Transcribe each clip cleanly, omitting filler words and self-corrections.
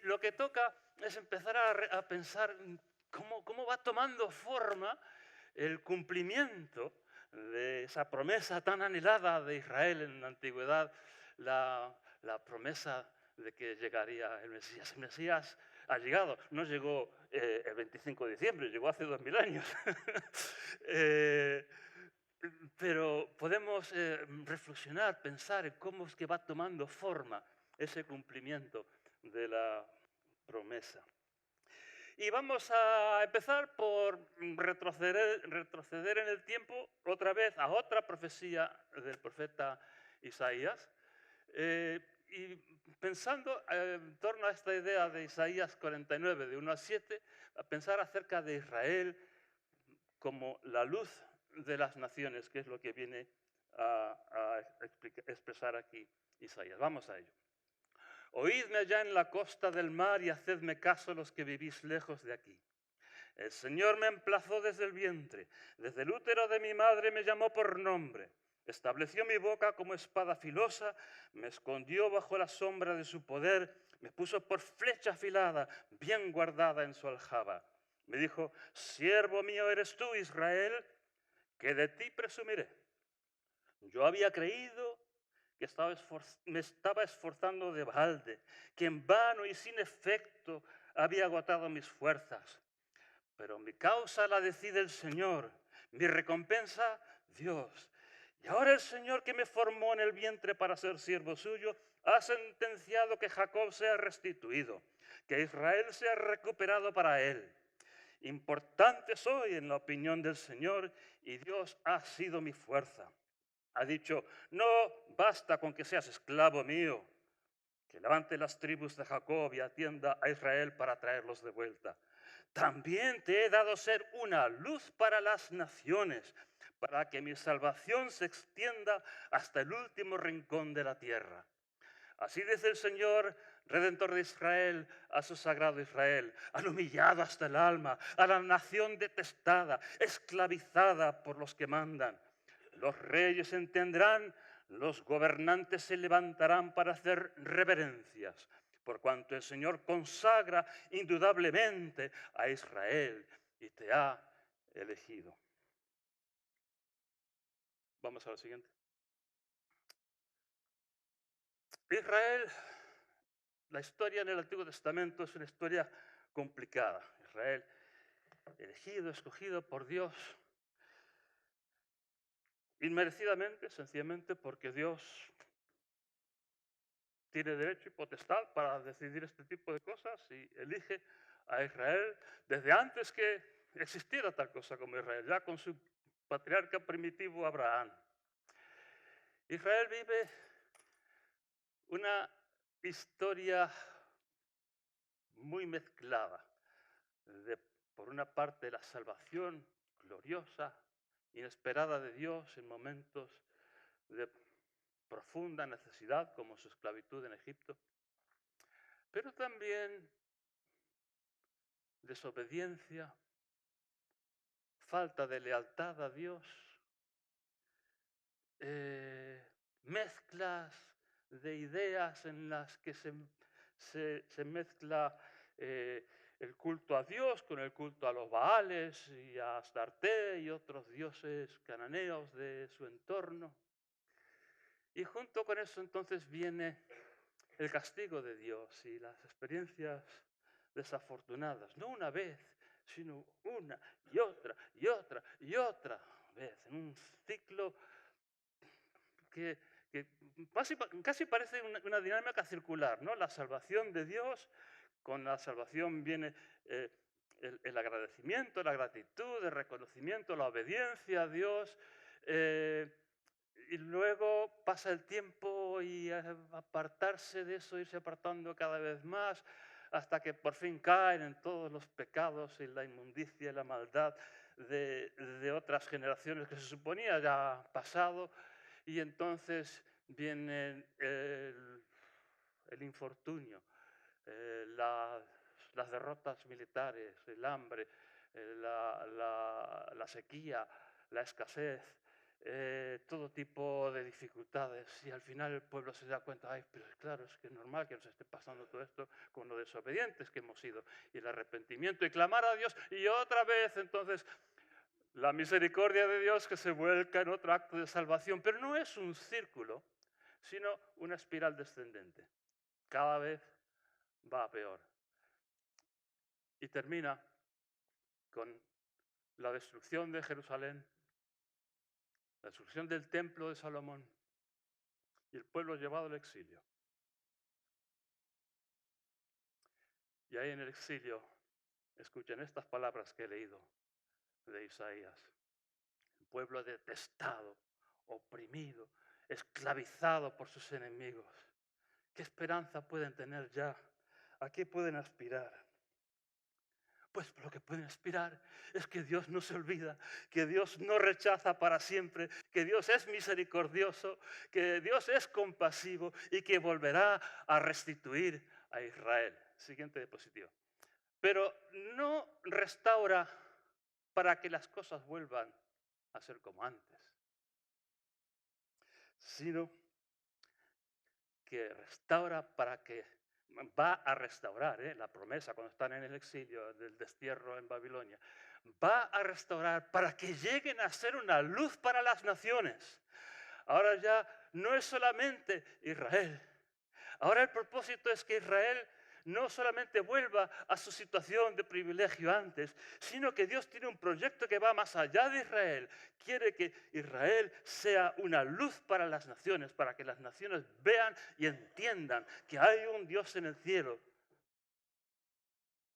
lo que toca es empezar a pensar cómo va tomando forma el cumplimiento de esa promesa tan anhelada de Israel en la antigüedad, la promesa de que llegaría el Mesías. El Mesías ha llegado, no llegó el 25 de diciembre, llegó hace 2000 años. Eh, pero podemos reflexionar, pensar en cómo es que va tomando forma ese cumplimiento de la promesa. Y vamos a empezar por retroceder en el tiempo otra vez a otra profecía del profeta Isaías. Y pensando en torno a esta idea de Isaías 49, de 1 a 7, a pensar acerca de Israel como la luz de las naciones, que es lo que viene a expresar aquí Isaías. Vamos a ello. Oídme allá en la costa del mar y hacedme caso los que vivís lejos de aquí. El Señor me emplazó desde el vientre, desde el útero de mi madre me llamó por nombre. Estableció mi boca como espada filosa, me escondió bajo la sombra de su poder, me puso por flecha afilada, bien guardada en su aljaba. Me dijo, siervo mío eres tú, Israel, que de ti presumiré. Yo había creído que me estaba esforzando de balde, que en vano y sin efecto había agotado mis fuerzas. Pero mi causa la decide el Señor, mi recompensa Dios. Y ahora el Señor que me formó en el vientre para ser siervo suyo, ha sentenciado que Jacob sea restituido, que Israel sea recuperado para él. Importante soy en la opinión del Señor y Dios ha sido mi fuerza. Ha dicho, no basta con que seas esclavo mío, que levante las tribus de Jacob y atienda a Israel para traerlos de vuelta. También te he dado ser una luz para las naciones, para que mi salvación se extienda hasta el último rincón de la tierra. Así dice el Señor, Redentor de Israel, a su sagrado Israel, al humillado hasta el alma, a la nación detestada, esclavizada por los que mandan. Los reyes entenderán, los gobernantes se levantarán para hacer reverencias, por cuanto el Señor consagra indudablemente a Israel y te ha elegido. Vamos a lo siguiente. Israel, la historia en el Antiguo Testamento es una historia complicada. Israel, elegido, escogido por Dios, inmerecidamente, sencillamente porque Dios tiene derecho y potestad para decidir este tipo de cosas y elige a Israel desde antes que existiera tal cosa como Israel, ya con su patriarca primitivo Abraham. Israel vive una historia muy mezclada. De, por una parte, la salvación gloriosa, inesperada de Dios en momentos de profunda necesidad, como su esclavitud en Egipto, pero también desobediencia, falta de lealtad a Dios, mezclas de ideas en las que se mezcla el culto a Dios con el culto a los Baales y a Astarte y otros dioses cananeos de su entorno. Y junto con eso entonces viene el castigo de Dios y las experiencias desafortunadas, no una vez, sino una y otra y otra y otra vez, en un ciclo que, que casi parece una dinámica circular, ¿no? La salvación de Dios, con la salvación viene eh, el agradecimiento, la gratitud, el reconocimiento, la obediencia a Dios, y luego pasa el tiempo y apartarse de eso, irse apartando cada vez más, hasta que por fin caen en todos los pecados y la inmundicia y la maldad de otras generaciones que se suponía ya pasado, y entonces viene el infortunio, las derrotas militares, el hambre, la sequía, la escasez, todo tipo de dificultades y al final el pueblo se da cuenta, ay, pero claro, es que es normal que nos esté pasando todo esto con lo desobedientes que hemos sido y el arrepentimiento y clamar a Dios y otra vez entonces la misericordia de Dios que se vuelca en otro acto de salvación, pero no es un círculo, sino una espiral descendente. Cada vez va a peor. Y termina con la destrucción de Jerusalén, la destrucción del templo de Salomón y el pueblo llevado al exilio. Y ahí en el exilio, escuchen estas palabras que he leído de Isaías. El pueblo detestado, oprimido, esclavizado por sus enemigos. ¿Qué esperanza pueden tener ya? ¿A qué pueden aspirar? Pues lo que pueden aspirar es que Dios no se olvida, que Dios no rechaza para siempre, que Dios es misericordioso, que Dios es compasivo y que volverá a restituir a Israel. Siguiente diapositiva. Pero no restaura para que las cosas vuelvan a ser como antes, sino que restaura para que va a restaurar, la promesa cuando están en el exilio del destierro en Babilonia, va a restaurar para que lleguen a ser una luz para las naciones. Ahora ya no es solamente Israel. Ahora el propósito es que Israel no solamente vuelva a su situación de privilegio antes, sino que Dios tiene un proyecto que va más allá de Israel. Quiere que Israel sea una luz para las naciones, para que las naciones vean y entiendan que hay un Dios en el cielo,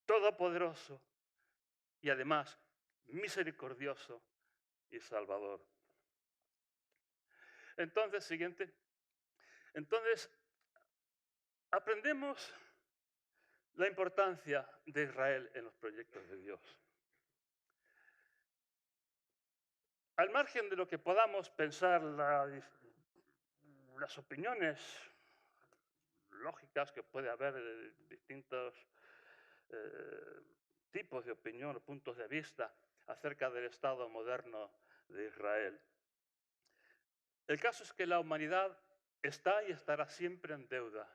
todopoderoso y además misericordioso y salvador. Entonces, siguiente. Entonces, aprendemos la importancia de Israel en los proyectos de Dios. Al margen de lo que podamos pensar las opiniones lógicas que puede haber de distintos eh, tipos de opinión o puntos de vista acerca del Estado moderno de Israel. El caso es que la humanidad está y estará siempre en deuda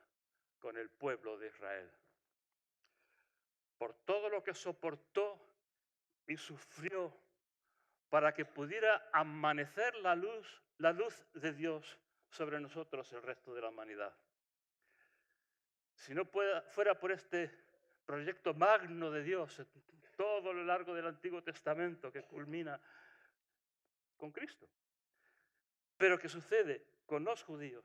con el pueblo de Israel por todo lo que soportó y sufrió para que pudiera amanecer la luz de Dios sobre nosotros, el resto de la humanidad. Si no fuera por este proyecto magno de Dios, todo lo largo del Antiguo Testamento que culmina con Cristo, pero que sucede con los judíos,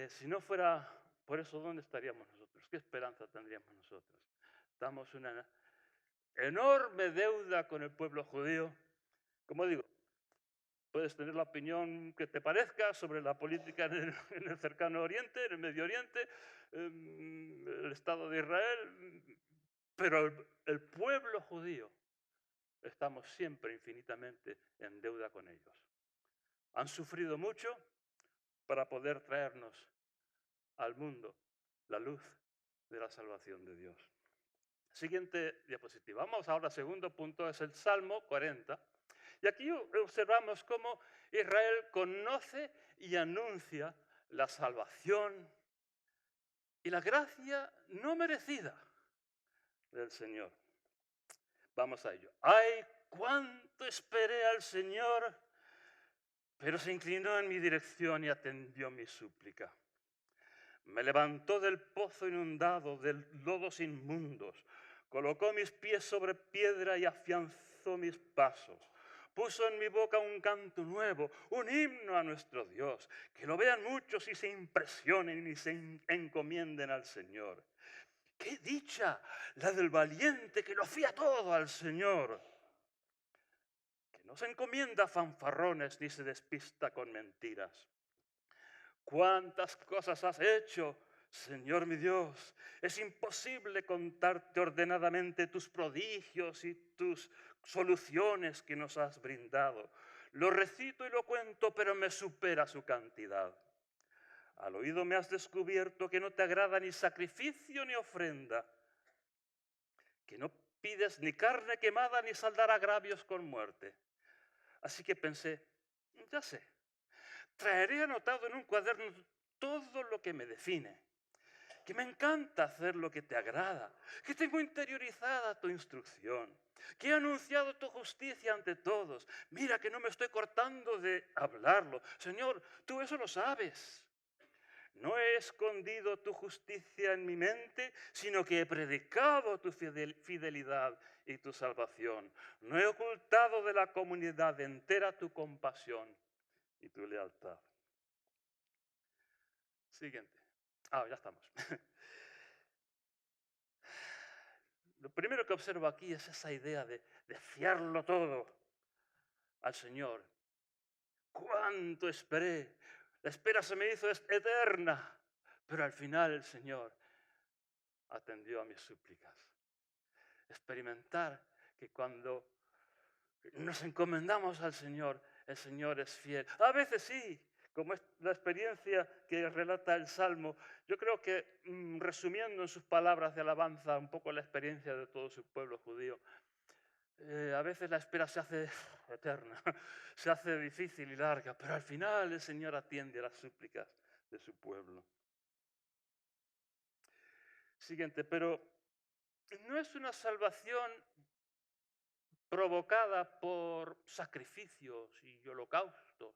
si no fuera por eso, ¿dónde estaríamos nosotros? ¿Qué esperanza tendríamos nosotros? Damos una enorme deuda con el pueblo judío. Como digo, puedes tener la opinión que te parezca sobre la política en el cercano Oriente, en el Medio Oriente, el Estado de Israel, pero el pueblo judío estamos siempre infinitamente en deuda con ellos. Han sufrido mucho para poder traernos al mundo la luz de la salvación de Dios. Siguiente diapositiva. Vamos ahora al segundo punto, es el Salmo 40. Y aquí observamos cómo Israel conoce y anuncia la salvación y la gracia no merecida del Señor. Vamos a ello. ¡Ay, cuánto esperé al Señor! Pero se inclinó en mi dirección y atendió mi súplica. Me levantó del pozo inundado, del lodos inmundos. Colocó mis pies sobre piedra y afianzó mis pasos. Puso en mi boca un canto nuevo, un himno a nuestro Dios. Que lo vean muchos y se impresionen y se encomienden al Señor. ¡Qué dicha la del valiente que lo fía todo al Señor! Que no se encomienda a fanfarrones ni se despista con mentiras. ¿Cuántas cosas has hecho, Señor mi Dios? Es imposible contarte ordenadamente tus prodigios y tus soluciones que nos has brindado. Lo recito y lo cuento, pero me supera su cantidad. Al oído me has descubierto que no te agrada ni sacrificio ni ofrenda, que no pides ni carne quemada ni saldar agravios con muerte. Así que pensé, ya sé. Traeré anotado en un cuaderno todo lo que me define, que me encanta hacer lo que te agrada, que tengo interiorizada tu instrucción, que he anunciado tu justicia ante todos. Mira que no me estoy cortando de hablarlo. Señor, tú eso lo sabes. No he escondido tu justicia en mi mente, sino que he predicado tu fidelidad y tu salvación. No he ocultado de la comunidad entera tu compasión y tu lealtad. Siguiente. Ya estamos. Lo primero que observo aquí es esa idea de fiarlo todo al Señor. ¿Cuánto esperé? La espera se me hizo eterna, pero al final el Señor atendió a mis súplicas. Experimentar que cuando nos encomendamos al Señor, el Señor es fiel. A veces sí, como es la experiencia que relata el Salmo. Yo creo que, resumiendo en sus palabras de alabanza un poco la experiencia de todo su pueblo judío, a veces la espera se hace eterna, se hace difícil y larga, pero al final el Señor atiende a las súplicas de su pueblo. Siguiente, pero no es una salvación provocada por sacrificios y holocaustos,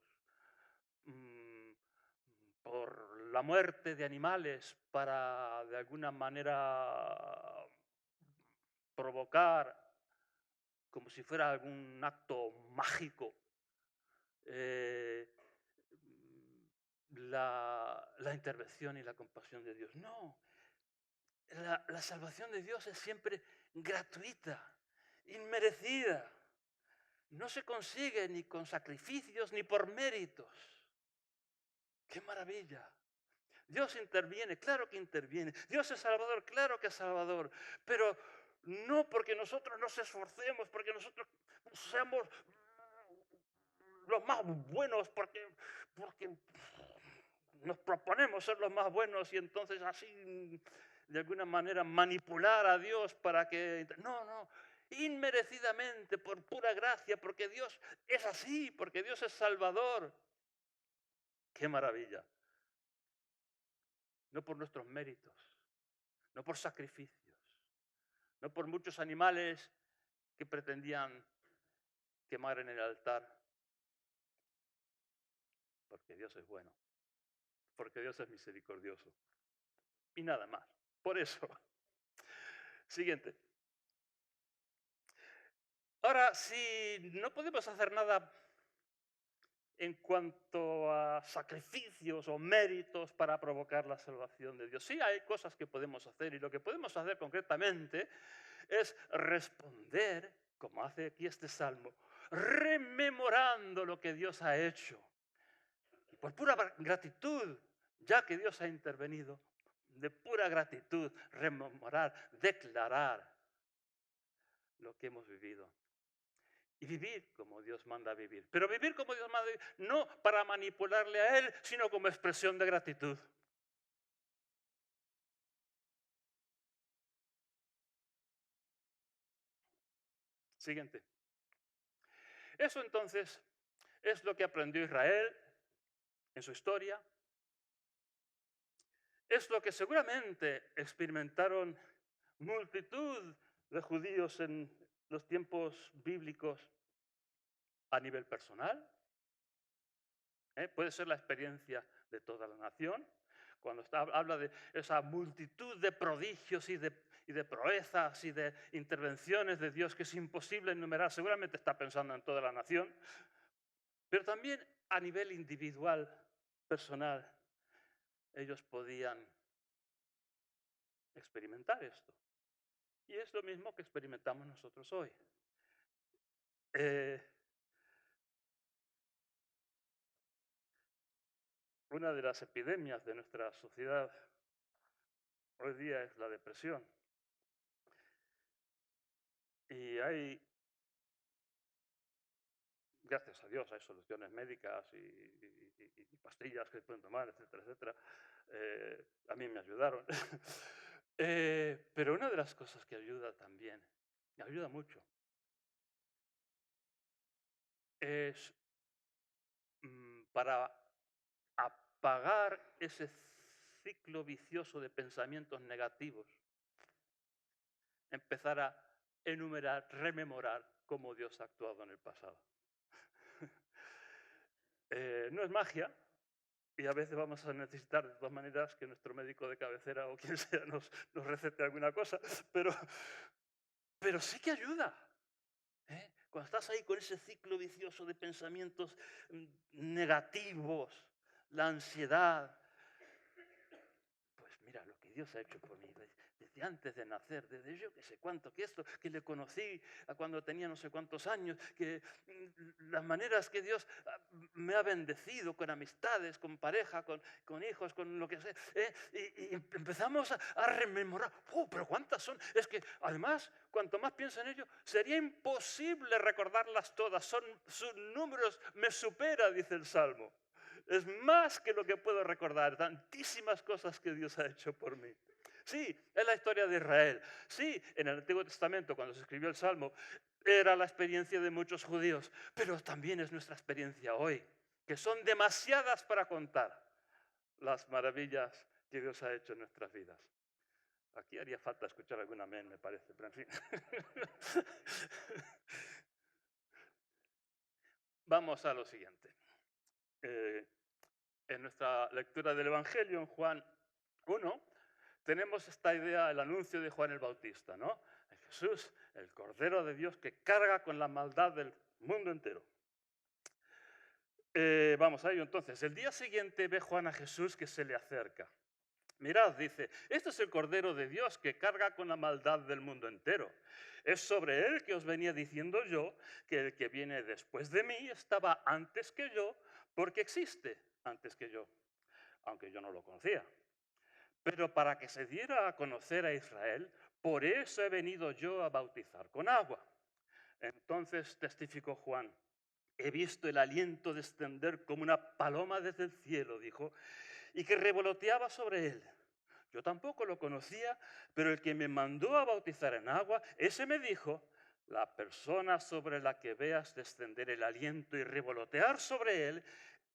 mm, por la muerte de animales para de alguna manera provocar, como si fuera algún acto mágico, eh, la intervención y la compasión de Dios. No, la salvación de Dios es siempre gratuita, inmerecida. No se consigue ni con sacrificios ni por méritos. ¡Qué maravilla! Dios interviene, claro que interviene. Dios es Salvador, claro que es Salvador. Pero no porque nosotros nos esforcemos, porque nosotros seamos los más buenos, porque nos proponemos ser los más buenos y entonces así de alguna manera manipular a Dios para que... No, no, inmerecidamente, por pura gracia, porque Dios es así, porque Dios es Salvador. ¡Qué maravilla! No por nuestros méritos, no por sacrificios, no por muchos animales que pretendían quemar en el altar, porque Dios es bueno, porque Dios es misericordioso. Y nada más. Por eso. Siguiente. Ahora, si no podemos hacer nada en cuanto a sacrificios o méritos para provocar la salvación de Dios, sí hay cosas que podemos hacer, y lo que podemos hacer concretamente es responder, como hace aquí este salmo, rememorando lo que Dios ha hecho. Y por pura gratitud, ya que Dios ha intervenido, de pura gratitud, rememorar, declarar lo que hemos vivido. Y vivir como Dios manda vivir. Pero vivir como Dios manda vivir, no para manipularle a Él, sino como expresión de gratitud. Siguiente. Eso entonces es lo que aprendió Israel en su historia. Es lo que seguramente experimentaron multitud de judíos en los tiempos bíblicos a nivel personal. Puede ser la experiencia de toda la nación. Cuando habla de esa multitud de prodigios y de proezas y de intervenciones de Dios que es imposible enumerar, seguramente está pensando en toda la nación, pero también a nivel individual, personal, ellos podían experimentar esto. Y es lo mismo que experimentamos nosotros hoy. Eh, una de las epidemias de nuestra sociedad hoy día es la depresión. Y hay, gracias a Dios, hay soluciones médicas y pastillas que se pueden tomar, etcétera, etcétera. A mí me ayudaron. Pero una de las cosas que ayuda también, me ayuda mucho, es para apagar ese ciclo vicioso de pensamientos negativos, empezar a enumerar, rememorar cómo Dios ha actuado en el pasado. No es magia, y a veces vamos a necesitar de todas maneras que nuestro médico de cabecera o quien sea nos recete alguna cosa, pero sí que ayuda. ¿Eh? Cuando estás ahí con ese ciclo vicioso de pensamientos negativos, la ansiedad, pues mira lo que Dios ha hecho por mí desde antes de nacer, desde yo que sé cuánto, que esto, que le conocí a cuando tenía no sé cuántos años, que las maneras que Dios me ha bendecido con amistades, con pareja, con hijos, con lo que sea. Y empezamos a rememorar, pero ¿cuántas son? Es que además, cuanto más pienso en ello, sería imposible recordarlas todas. Sus números me supera, dice el Salmo. Es más que lo que puedo recordar, tantísimas cosas que Dios ha hecho por mí. Sí, es la historia de Israel. Sí, en el Antiguo Testamento, cuando se escribió el Salmo, era la experiencia de muchos judíos, pero también es nuestra experiencia hoy, que son demasiadas para contar las maravillas que Dios ha hecho en nuestras vidas. Aquí haría falta escuchar algún amén, me parece, pero en fin. Vamos a lo siguiente. En nuestra lectura del Evangelio, en Juan 1, tenemos esta idea, el anuncio de Juan el Bautista, ¿no? Jesús, el Cordero de Dios que carga con la maldad del mundo entero. Vamos a ello entonces. El día siguiente ve Juan a Jesús que se le acerca. Mirad, dice, este es el Cordero de Dios que carga con la maldad del mundo entero. Es sobre él que os venía diciendo yo que el que viene después de mí estaba antes que yo, porque existe antes que yo, aunque yo no lo conocía. Pero para que se diera a conocer a Israel, por eso he venido yo a bautizar con agua. Entonces testificó Juan, he visto el aliento descender como una paloma desde el cielo, dijo, y que revoloteaba sobre él. Yo tampoco lo conocía, pero el que me mandó a bautizar en agua, ese me dijo, la persona sobre la que veas descender el aliento y revolotear sobre él,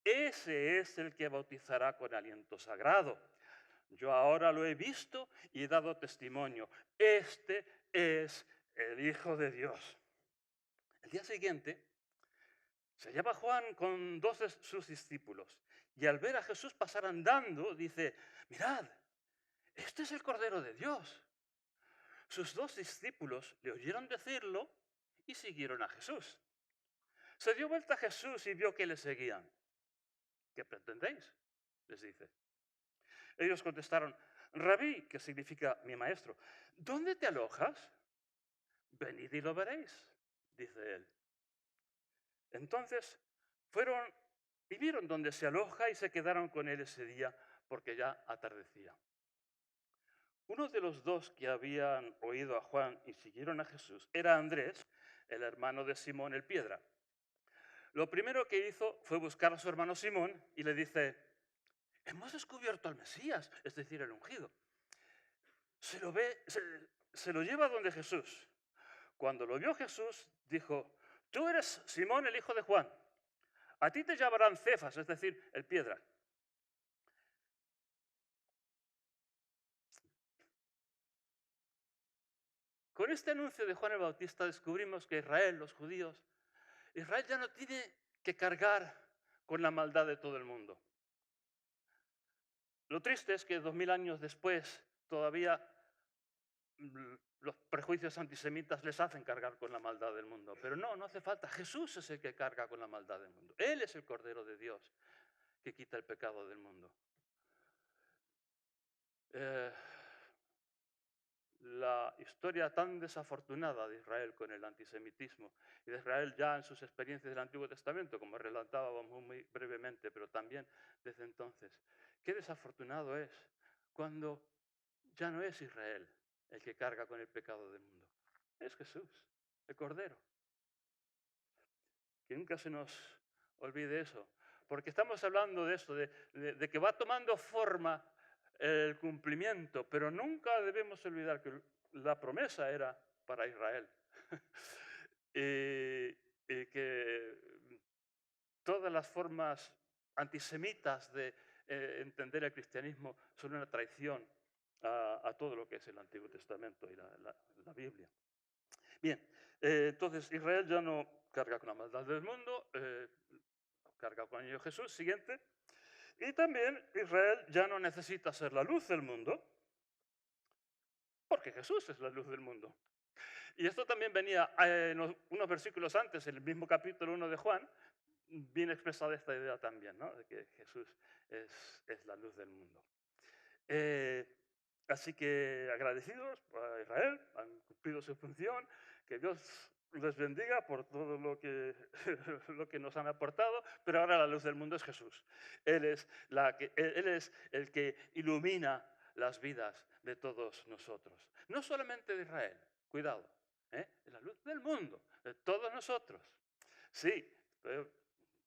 ese es el que bautizará con aliento sagrado. Yo ahora lo he visto y he dado testimonio. Este es el Hijo de Dios. El día siguiente se hallaba Juan con dos de sus discípulos y al ver a Jesús pasar andando, dice, mirad, este es el Cordero de Dios. Sus dos discípulos le oyeron decirlo y siguieron a Jesús. Se dio vuelta a Jesús y vio que le seguían. ¿Qué pretendéis?, les dice. Ellos contestaron, Rabí, que significa mi maestro, ¿dónde te alojas? Venid y lo veréis, dice él. Entonces fueron y vieron dónde se aloja y se quedaron con él ese día porque ya atardecía. Uno de los dos que habían oído a Juan y siguieron a Jesús era Andrés, el hermano de Simón el Piedra. Lo primero que hizo fue buscar a su hermano Simón y le dice, hemos descubierto al Mesías, es decir, el ungido. Se lo lleva donde Jesús. Cuando lo vio Jesús, dijo, tú eres Simón, el hijo de Juan. A ti te llamarán Cefas, es decir, el Piedra. Con este anuncio de Juan el Bautista descubrimos que Israel, los judíos, Israel ya no tiene que cargar con la maldad de todo el mundo. Lo triste es que 2000 años después todavía los prejuicios antisemitas les hacen cargar con la maldad del mundo. Pero no hace falta. Jesús es el que carga con la maldad del mundo. Él es el Cordero de Dios que quita el pecado del mundo. La historia tan desafortunada de Israel con el antisemitismo y de Israel ya en sus experiencias del Antiguo Testamento, como relatábamos muy brevemente, pero también desde entonces. Qué desafortunado es cuando ya no es Israel el que carga con el pecado del mundo. Es Jesús, el Cordero. Que nunca se nos olvide eso. Porque estamos hablando de esto, de que va tomando forma el cumplimiento, pero nunca debemos olvidar que la promesa era para Israel. y que todas las formas antisemitas de entender el cristianismo son una traición a todo lo que es el Antiguo Testamento y la Biblia. Bien, entonces Israel ya no carga con la maldad del mundo, carga con ello Jesús, siguiente. Y también Israel ya no necesita ser la luz del mundo, porque Jesús es la luz del mundo. Y esto también venía unos versículos antes, en el mismo capítulo 1 de Juan, viene expresada esta idea también, ¿no? De que Jesús es la luz del mundo. Así que agradecidos a Israel, han cumplido su función, que Dios les bendiga por todo lo que, lo que nos han aportado, pero ahora la luz del mundo es Jesús. Él es el que ilumina las vidas de todos nosotros. No solamente de Israel, cuidado, es la luz del mundo, de todos nosotros. Sí, un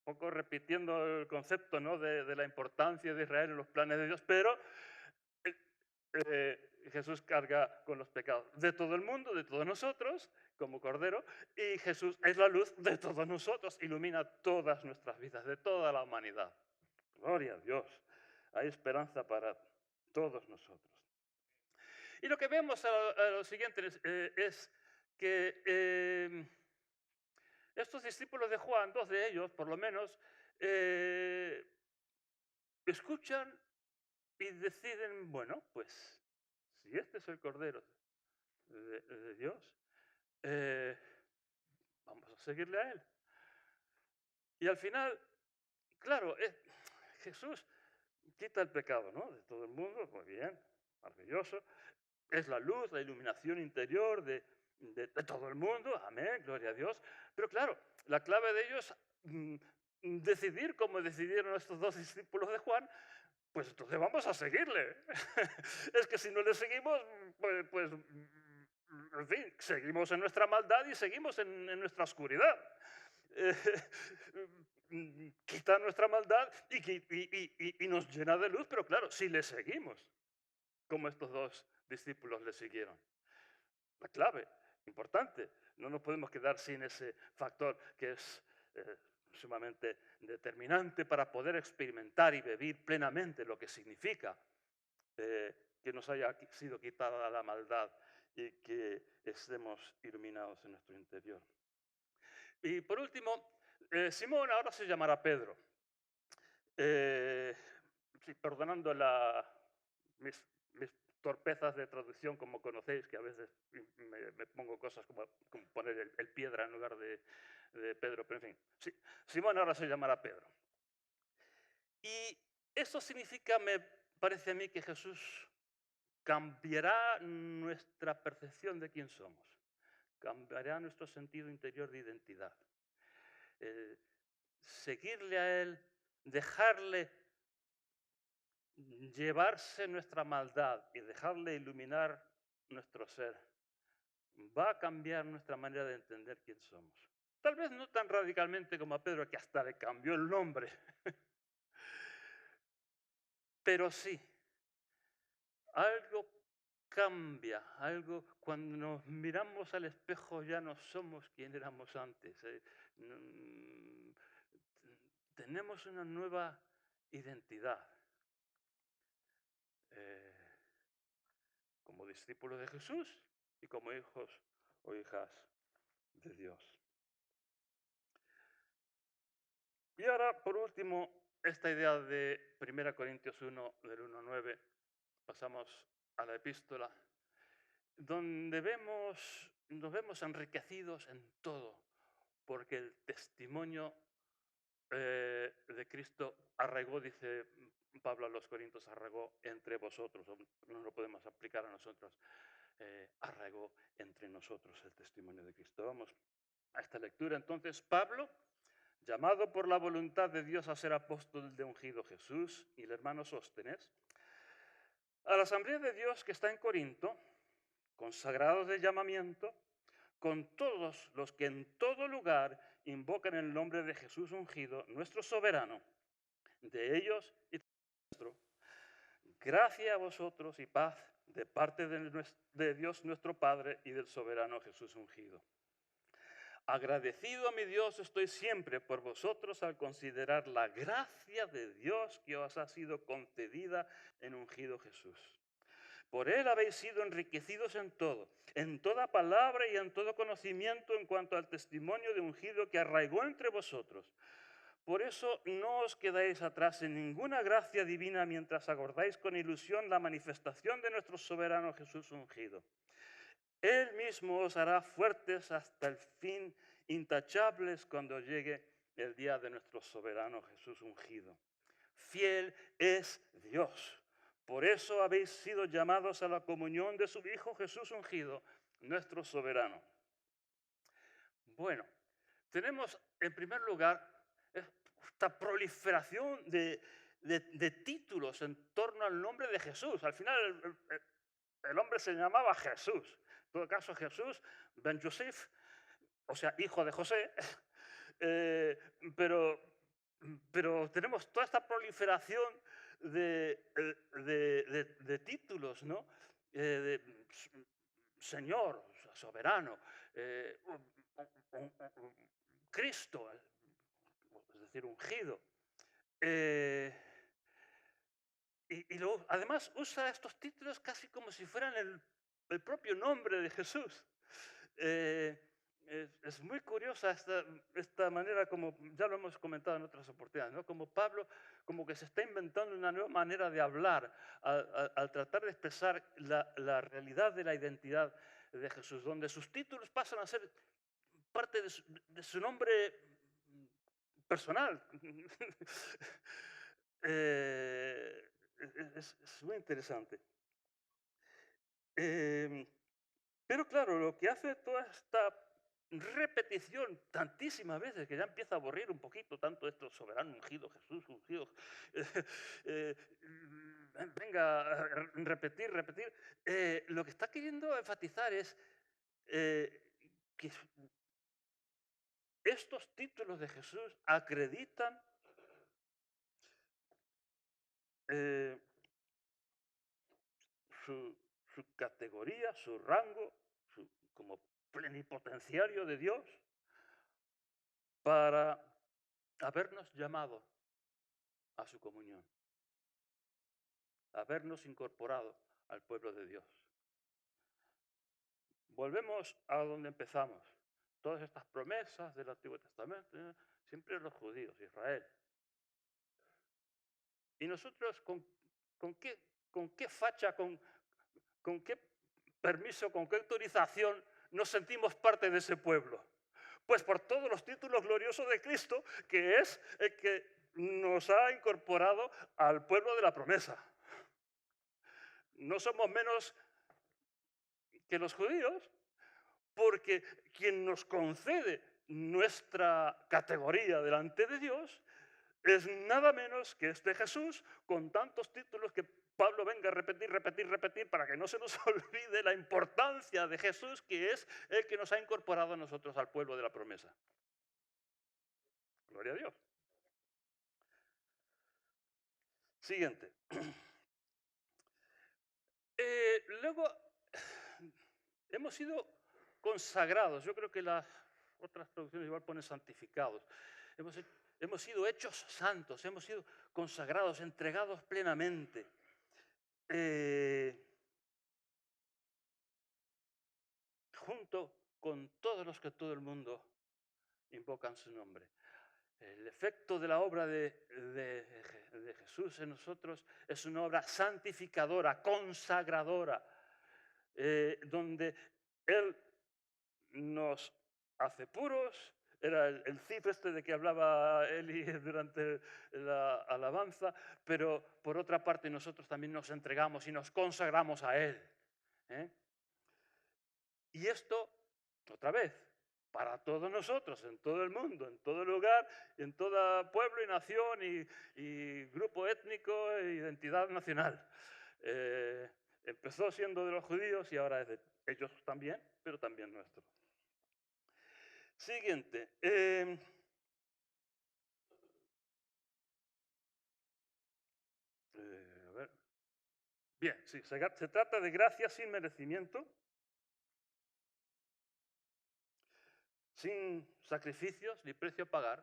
poco repitiendo el concepto, ¿no? de la importancia de Israel en los planes de Dios, pero Jesús carga con los pecados de todo el mundo, de todos nosotros, como Cordero, y Jesús es la luz de todos nosotros, ilumina todas nuestras vidas, de toda la humanidad. Gloria a Dios. Hay esperanza para todos nosotros. Y lo que vemos a lo siguiente es que estos discípulos de Juan, dos de ellos por lo menos, escuchan y deciden, bueno, pues si este es el Cordero de Dios, vamos a seguirle a Él. Y al final, claro, Jesús quita el pecado, ¿no? De todo el mundo, muy bien, maravilloso. Es la luz, la iluminación interior de todo el mundo, amén, gloria a Dios. Pero claro, la clave de ello es decidir como decidieron estos dos discípulos de Juan, pues entonces vamos a seguirle. Es que si no le seguimos, pues, en fin, seguimos en nuestra maldad y seguimos en nuestra oscuridad. Quita nuestra maldad y nos llena de luz, pero claro, si le seguimos, como estos dos discípulos le siguieron. La clave, importante, no nos podemos quedar sin ese factor que es sumamente determinante para poder experimentar y vivir plenamente lo que significa que nos haya sido quitada la maldad y que estemos iluminados en nuestro interior. Y por último, Simón ahora se llamará Pedro. Sí, perdonando mis torpezas de traducción, como conocéis, que a veces me pongo cosas como poner el piedra en lugar de Pedro, pero en fin. Sí, Simón ahora se llamará Pedro. Y eso significa, me parece a mí, que Jesús cambiará nuestra percepción de quién somos, cambiará nuestro sentido interior de identidad. Seguirle a Él, dejarle llevarse nuestra maldad y dejarle iluminar nuestro ser, va a cambiar nuestra manera de entender quién somos. Tal vez no tan radicalmente como a Pedro, que hasta le cambió el nombre, pero sí, algo cambia, algo cuando nos miramos al espejo ya no somos quien éramos antes. Tenemos una nueva identidad. Como discípulos de Jesús y como hijos o hijas de Dios. Y ahora, por último, esta idea de 1 Corintios 1, del 1 al 9, pasamos a la epístola, donde nos vemos enriquecidos en todo, porque el testimonio de Cristo arraigó, dice Pablo a los Corintios, arraigó entre vosotros, no lo podemos aplicar a nosotros, arraigó entre nosotros el testimonio de Cristo. Vamos a esta lectura. Entonces, Pablo, llamado por la voluntad de Dios a ser apóstol de ungido Jesús, y el hermano Sóstenes, a la asamblea de Dios que está en Corinto, consagrados de llamamiento, con todos los que en todo lugar invocan el nombre de Jesús ungido, nuestro soberano, de ellos y de nuestro. Gracia a vosotros y paz de parte de Dios nuestro Padre y del soberano Jesús ungido. Agradecido a mi Dios estoy siempre por vosotros al considerar la gracia de Dios que os ha sido concedida en ungido Jesús. Por él habéis sido enriquecidos en todo, en toda palabra y en todo conocimiento en cuanto al testimonio de ungido que arraigó entre vosotros. Por eso no os quedáis atrás en ninguna gracia divina mientras aguardáis con ilusión la manifestación de nuestro soberano Jesús ungido. Él mismo os hará fuertes hasta el fin, intachables cuando llegue el día de nuestro soberano Jesús ungido. Fiel es Dios. Por eso habéis sido llamados a la comunión de su Hijo Jesús ungido, nuestro soberano. Bueno, tenemos en primer lugar esta proliferación de títulos en torno al nombre de Jesús. Al final el hombre se llamaba Jesús. En todo caso, Jesús, Ben Yosef, o sea, hijo de José, eh, pero, pero tenemos toda esta proliferación de títulos, ¿no? Señor, soberano, Cristo, es decir, ungido. Eh, y luego, además usa estos títulos casi como si fueran el propio nombre de Jesús. Eh, es muy curiosa esta manera, como ya lo hemos comentado en otras oportunidades, ¿no? Como Pablo, como que se está inventando una nueva manera de hablar al tratar de expresar la realidad de la identidad de Jesús, donde sus títulos pasan a ser parte de su nombre personal. Eh, es muy interesante. Em, pero claro, lo que hace toda esta repetición tantísimas veces que ya empieza a aburrir un poquito tanto esto, soberano ungido, Jesús ungido, eh, venga, repetir, repetir. Lo que está queriendo enfatizar es que estos títulos de Jesús acreditan eh, su, su categoría, su rango, como plenipotenciario de Dios, para habernos llamado a su comunión, habernos incorporado al pueblo de Dios. Volvemos a donde empezamos. Todas estas promesas del Antiguo Testamento, siempre los judíos, Israel. ¿Y nosotros con qué facha, con qué permiso, con qué autorización nos sentimos parte de ese pueblo? Pues por todos los títulos gloriosos de Cristo, que es el que nos ha incorporado al pueblo de la promesa. No somos menos que los judíos, porque quien nos concede nuestra categoría delante de Dios es nada menos que este Jesús, con tantos títulos que Pablo venga a repetir, repetir, repetir, para que no se nos olvide la importancia de Jesús, que es el que nos ha incorporado a nosotros al pueblo de la promesa. Gloria a Dios. Siguiente. Luego, hemos sido consagrados. Yo creo que las otras traducciones igual ponen santificados. Hemos sido hechos santos, hemos sido consagrados, entregados plenamente. Junto con todos los que todo el mundo invocan su nombre. El efecto de la obra de Jesús en nosotros es una obra santificadora, consagradora, donde Él nos hace puros. Era el cif este de que hablaba Eli durante la alabanza, pero por otra parte nosotros también nos entregamos y nos consagramos a Él. Y esto, otra vez, para todos nosotros, en todo el mundo, en todo lugar, en todo pueblo y nación y grupo étnico e identidad nacional. Empezó siendo de los judíos y ahora es de ellos también, pero también nuestro. Siguiente. A ver. Bien, sí, se trata de gracia sin merecimiento. sin sacrificios ni precio a pagar.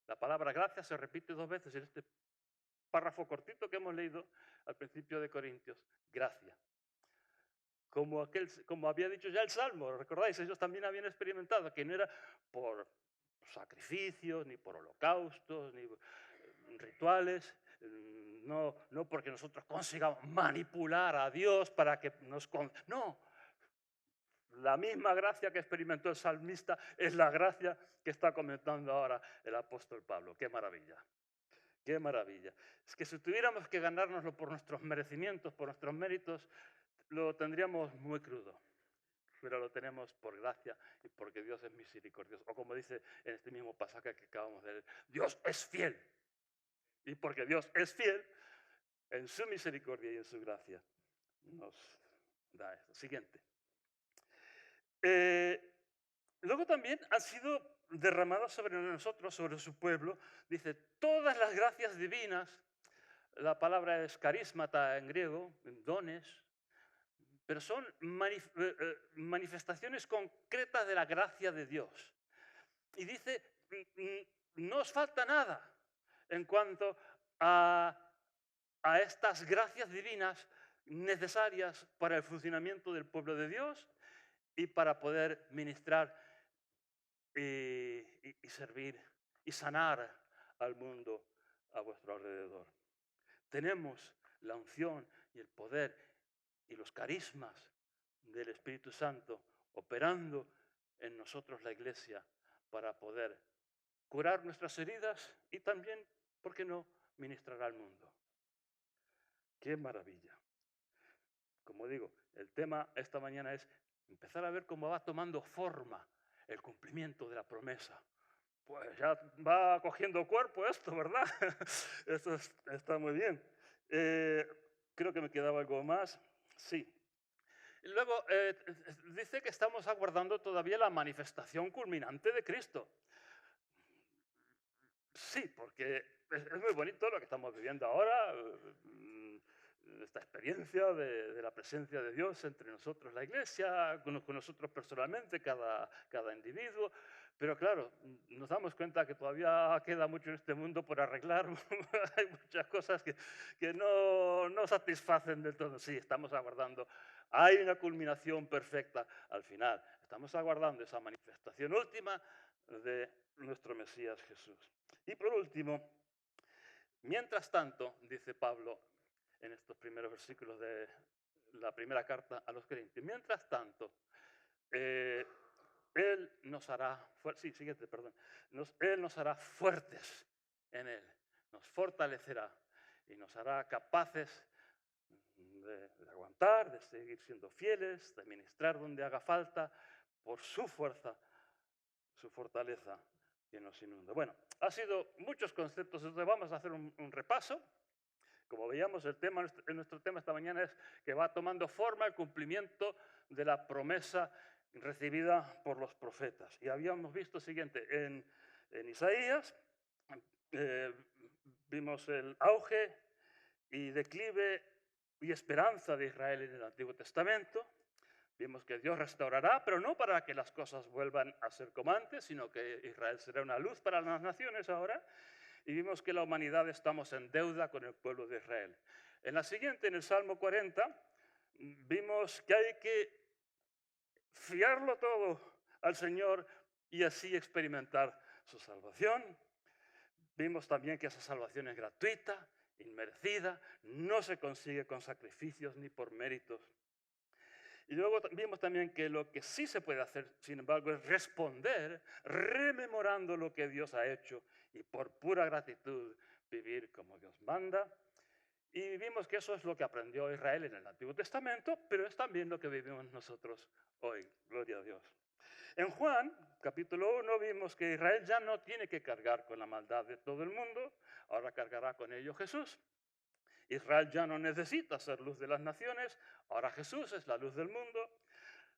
La palabra gracia se repite 2 veces en este párrafo cortito que hemos leído al principio de Corintios. Gracia. Como había dicho ya el Salmo, ¿recordáis? Ellos también habían experimentado que no era por sacrificios, ni por holocaustos, ni rituales, no porque nosotros consigamos manipular a Dios para que nos... No, la misma gracia que experimentó el salmista es la gracia que está comentando ahora el apóstol Pablo. ¡Qué maravilla! ¡Qué maravilla! Es que si tuviéramos que ganárnoslo por nuestros merecimientos, por nuestros méritos, lo tendríamos muy crudo. Pero lo tenemos por gracia y porque Dios es misericordioso. O como dice en este mismo pasaje que acabamos de leer, Dios es fiel. Y porque Dios es fiel, en su misericordia y en su gracia nos da esto. Siguiente. Luego también han sido derramadas sobre nosotros, sobre su pueblo, dice, todas las gracias divinas, la palabra es carismata en griego, dones, pero son manifestaciones concretas de la gracia de Dios. Y dice, no os falta nada en cuanto a estas gracias divinas necesarias para el funcionamiento del pueblo de Dios y para poder ministrar y servir y sanar al mundo a vuestro alrededor. Tenemos la unción y el poder y los carismas del Espíritu Santo operando en nosotros la Iglesia para poder curar nuestras heridas y también, ¿por qué no?, ministrar al mundo. ¡Qué maravilla! Como digo, el tema esta mañana es empezar a ver cómo va tomando forma el cumplimiento de la promesa. Pues ya va cogiendo cuerpo esto, ¿verdad? Esto está muy bien. Creo que me quedaba algo más. Sí. Y luego dice que estamos aguardando todavía la manifestación culminante de Cristo. Sí, porque es muy bonito lo que estamos viviendo ahora, esta experiencia de la presencia de Dios entre nosotros, la Iglesia, con nosotros personalmente, cada individuo. Pero claro, nos damos cuenta que todavía queda mucho en este mundo por arreglar. Hay muchas cosas que no satisfacen del todo. Sí, estamos aguardando. Hay una culminación perfecta al final. Estamos aguardando esa manifestación última de nuestro Mesías Jesús. Y por último, mientras tanto, dice Pablo en estos primeros versículos de la primera carta a los Corintios, mientras tanto, Él nos hará, Él nos hará fuertes en Él, nos fortalecerá y nos hará capaces de aguantar, de seguir siendo fieles, de ministrar donde haga falta, por su fuerza, su fortaleza que nos inunda. Bueno, ha sido muchos conceptos, entonces vamos a hacer un repaso. Como veíamos, nuestro tema esta mañana es que va tomando forma el cumplimiento de la promesa recibida por los profetas. Y habíamos visto siguiente, en Isaías vimos el auge y declive y esperanza de Israel en el Antiguo Testamento. Vimos que Dios restaurará, pero no para que las cosas vuelvan a ser como antes, sino que Israel será una luz para las naciones ahora. Y vimos que la humanidad estamos en deuda con el pueblo de Israel. En la siguiente, en el Salmo 40, vimos que hay que fiarlo todo al Señor y así experimentar su salvación. Vimos también que esa salvación es gratuita, inmerecida, no se consigue con sacrificios ni por méritos. Y luego vimos también que lo que sí se puede hacer, sin embargo, es responder rememorando lo que Dios ha hecho y por pura gratitud vivir como Dios manda. Y vimos que eso es lo que aprendió Israel en el Antiguo Testamento, pero es también lo que vivimos nosotros hoy. Gloria a Dios. En Juan, capítulo 1, vimos que Israel ya no tiene que cargar con la maldad de todo el mundo, ahora cargará con ello Jesús. Israel ya no necesita ser luz de las naciones, ahora Jesús es la luz del mundo.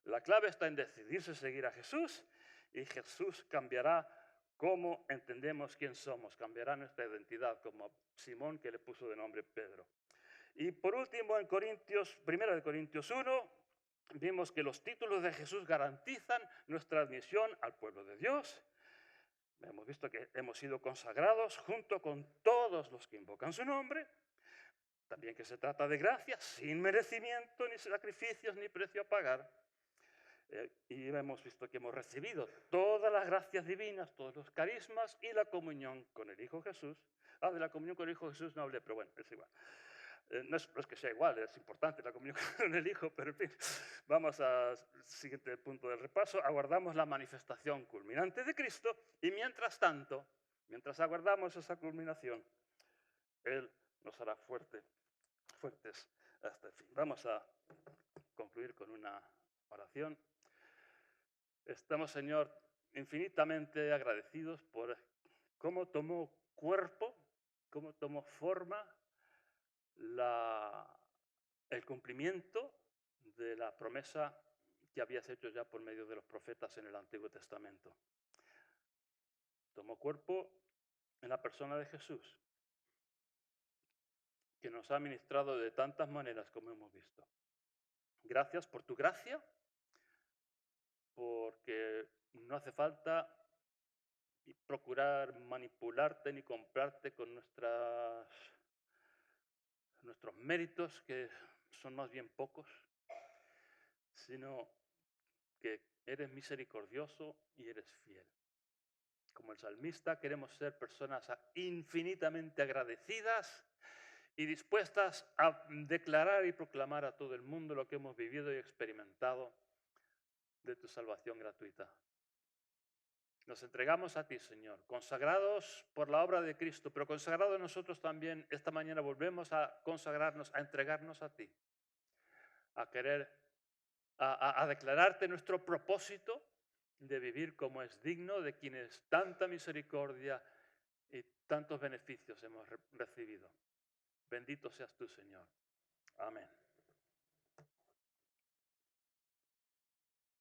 La clave está en decidirse seguir a Jesús y Jesús cambiará cómo entendemos quién somos, cambiará nuestra identidad, como Simón que le puso de nombre Pedro. Y por último, en 1 Corintios 1, Vimos que los títulos de Jesús garantizan nuestra admisión al pueblo de Dios. Hemos visto que hemos sido consagrados junto con todos los que invocan su nombre. También que se trata de gracia, sin merecimiento, ni sacrificios, ni precio a pagar. Y hemos visto que hemos recibido todas las gracias divinas, todos los carismas y la comunión con el Hijo Jesús. De la comunión con el Hijo Jesús no hablé, pero bueno, es igual. No es que sea igual, es importante la comunión con el Hijo, pero en fin, vamos al siguiente punto del repaso. Aguardamos la manifestación culminante de Cristo y mientras tanto, mientras aguardamos esa culminación, Él nos hará fuertes hasta el fin. Vamos a concluir con una oración. Estamos, Señor, infinitamente agradecidos por cómo tomó cuerpo, cómo tomó forma el cumplimiento de la promesa que habías hecho ya por medio de los profetas en el Antiguo Testamento. Tomó cuerpo en la persona de Jesús, que nos ha ministrado de tantas maneras como hemos visto. Gracias por tu gracia, porque no hace falta procurar manipularte ni comprarte con nuestros méritos, que son más bien pocos, sino que eres misericordioso y eres fiel. Como el salmista, queremos ser personas infinitamente agradecidas y dispuestas a declarar y proclamar a todo el mundo lo que hemos vivido y experimentado de tu salvación gratuita. Nos entregamos a ti, Señor, consagrados por la obra de Cristo, pero consagrados nosotros también. Esta mañana volvemos a consagrarnos, a entregarnos a ti, a querer, a declararte nuestro propósito de vivir como es digno de quienes tanta misericordia y tantos beneficios hemos recibido. Bendito seas tú, Señor. Amén.